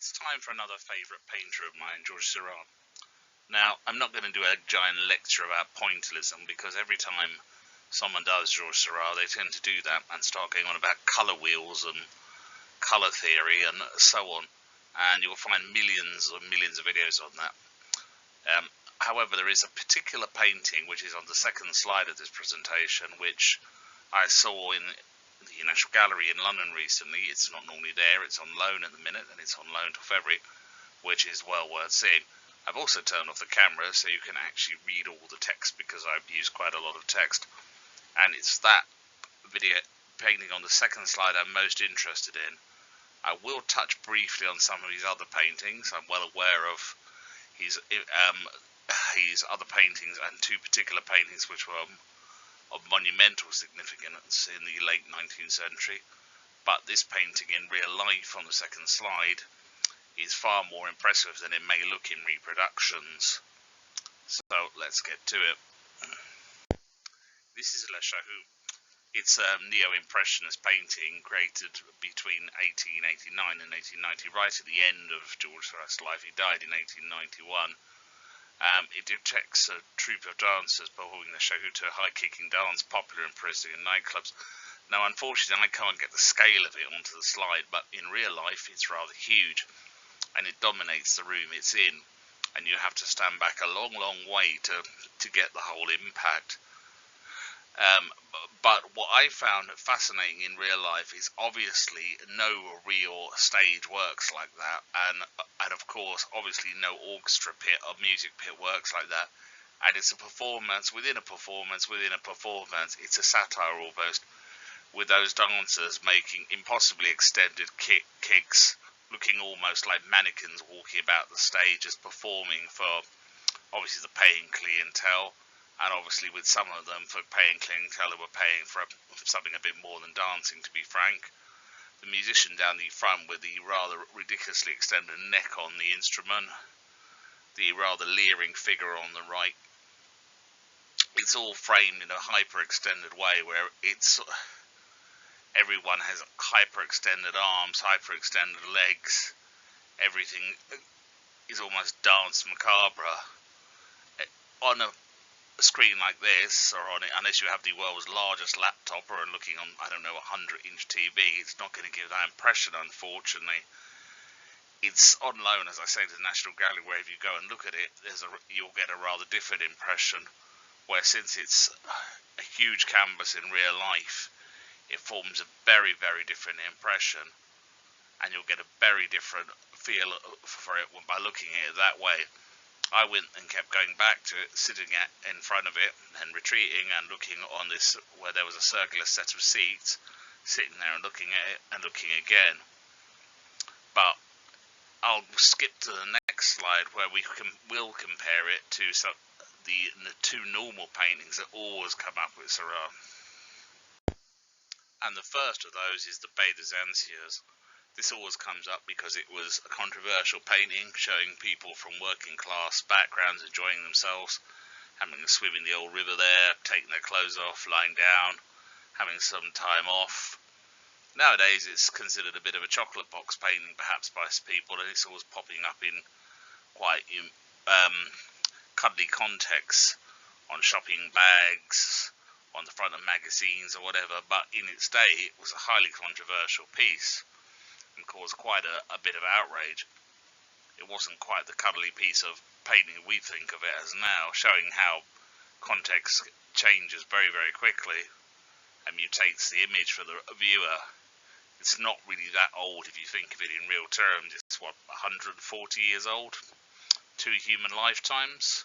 It's time for another favourite painter of mine, George Seurat. Now, I'm not going to do a giant lecture about pointillism because every time someone does George Seurat, they tend to do that and start going on about colour wheels and colour theory and so on. And you'll find millions and millions of videos on that. However, there is a particular painting which is on the second slide of this presentation, which I saw in the National Gallery in London recently. It's not normally there, it's on loan at the minute, and it's on loan till February, which is well worth seeing. I've also turned off the camera so you can actually read all the text, because I've used quite a lot of text, and it's that video painting on the second slide I'm most interested in. I will touch briefly on some of his other paintings. I'm well aware of his other paintings, and two particular paintings which were of monumental significance in the late 19th century, but this painting in real life on the second slide is far more impressive than it may look in reproductions. So let's get to it. This is Chahut. It's a neo-impressionist painting created between 1889 and 1890, right at the end of George Seurat's life. He died in 1891. It depicts a troupe of dancers performing the Chahut, a high-kicking dance popular in Parisian nightclubs. Now, unfortunately, I can't get the scale of it onto the slide, but in real life, it's rather huge, and it dominates the room it's in, and you have to stand back a long, long way to get the whole impact. But what I found fascinating in real life is obviously no real stage works like that, and of course obviously no orchestra pit or music pit works like that, and it's a performance within a performance within a performance. It's a satire almost, with those dancers making impossibly extended kicks, looking almost like mannequins walking about the stage as performing for obviously the paying clientele. And obviously with some of them, for paying clientele, who were paying for something a bit more than dancing, to be frank. The musician down the front with the rather ridiculously extended neck on the instrument, the rather leering figure on the right. It's all framed in a hyper-extended way where everyone has hyper-extended arms, hyper-extended legs. Everything is almost dance macabre. On a screen like this, or on it, unless you have the world's largest laptop or looking on, I don't know, a 100-inch TV, it's not going to give that impression, unfortunately. It's on loan, as I say, to the National Gallery, where if you go and look at it, you'll get a rather different impression, where since it's a huge canvas in real life, it forms a very, very different impression, and you'll get a very different feel for it by looking at it that way. I went and kept going back to it, sitting in front of it and retreating and looking on this, where there was a circular set of seats, sitting there and looking at it and looking again. But I'll skip to the next slide, where we'll compare it to the two normal paintings that always come up with Seurat. And the first of those is the Baie des Anciens. This always comes up because it was a controversial painting showing people from working class backgrounds enjoying themselves, having a swim in the old river there, taking their clothes off, lying down, having some time off. Nowadays it's considered a bit of a chocolate box painting perhaps by people, and it's always popping up in quite cuddly contexts on shopping bags, on the front of magazines or whatever, but in its day it was a highly controversial piece and caused quite a bit of outrage. It wasn't quite the cuddly piece of painting we think of it as now, showing how context changes very, very quickly and mutates the image for the viewer. It's not really that old if you think of it in real terms. It's 140 years old, 2 human lifetimes.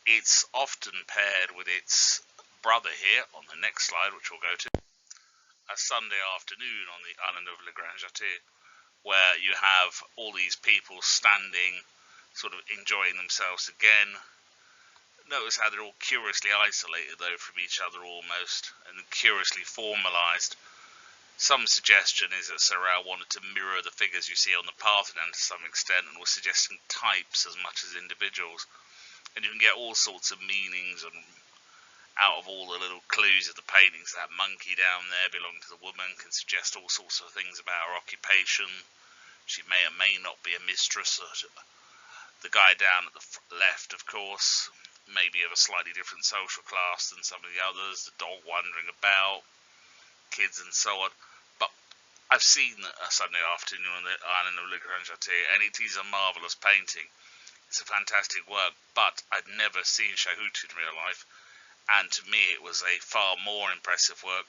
It's often paired with its brother here on the next slide, which we'll go to, a Sunday afternoon on the island of Le Grand Château, where you have all these people standing, sort of enjoying themselves again. Notice how they're all curiously isolated, though, from each other almost, and curiously formalised. Some suggestion is that Seurat wanted to mirror the figures you see on the Parthenon to some extent, and was suggesting types as much as individuals. And you can get all sorts of meanings and out of all the little clues of the paintings. That monkey down there belonging to the woman can suggest all sorts of things about her occupation. She may or may not be a mistress. The guy down at the left, of course, may be of a slightly different social class than some of the others. The dog wandering about, kids and so on. But I've seen a Sunday Afternoon on the island of Le Grand Château, and it is a marvellous painting. It's a fantastic work, but I'd never seen Chahut in real life, and to me it was a far more impressive work,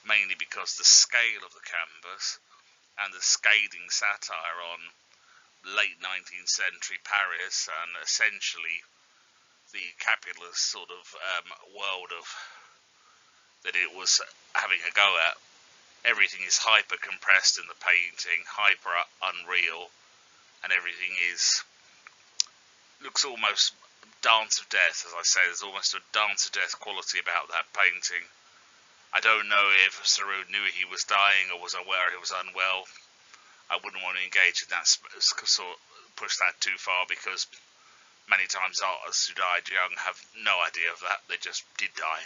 mainly because the scale of the canvas and the scathing satire on late 19th century Paris and essentially the capitalist sort of world of that it was having a go at. Everything is hyper compressed in the painting, hyper unreal, and everything looks almost dance of death. As I say, there's almost a dance of death quality about that painting. I don't know if Seurat knew he was dying or was aware he was unwell. I wouldn't want to engage in that sort of push that too far, because many times artists who died young have no idea of that. They just did die,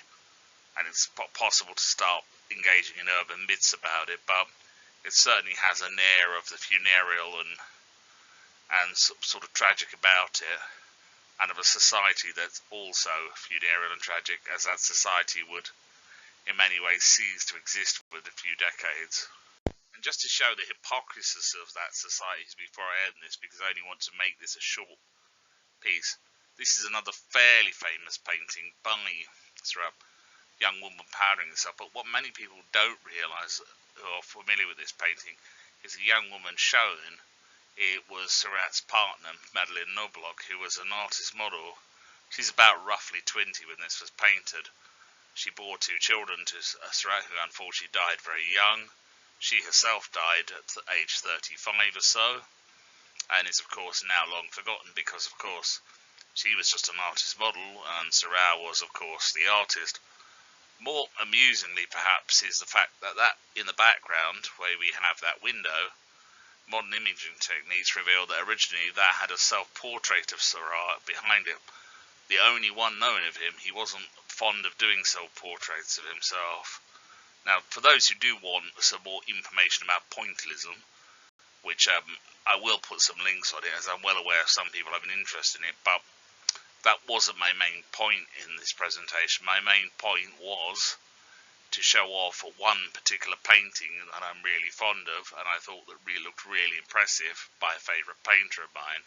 and it's possible to start engaging in urban myths about it, but it certainly has an air of the funereal and sort of tragic about it, and of a society that's also funereal and tragic, as that society would in many ways cease to exist within a few decades. And just to show the hypocrisy of that society before I end this, because I only want to make this a short piece, this is another fairly famous painting by Seurat, young woman powdering herself. But what many people don't realise, who are familiar with this painting, is the young woman shown, it was Seurat's partner, Madeleine Nobloch, who was an artist model. She's about roughly 20 when this was painted. She bore 2 children to Seurat, who unfortunately died very young. She herself died at age 35 or so, and is of course now long forgotten, because of course she was just an artist model and Seurat was of course the artist. More amusingly perhaps is the fact that in the background, where we have that window, modern imaging techniques reveal that originally that had a self-portrait of Seurat behind it. The only one known of him. He wasn't fond of doing self-portraits of himself. Now, for those who do want some more information about pointillism, which I will put some links on it, as I'm well aware some people have an interest in it, but that wasn't my main point in this presentation. My main point was to show off one particular painting that I'm really fond of, and I thought that really looked really impressive by a favourite painter of mine.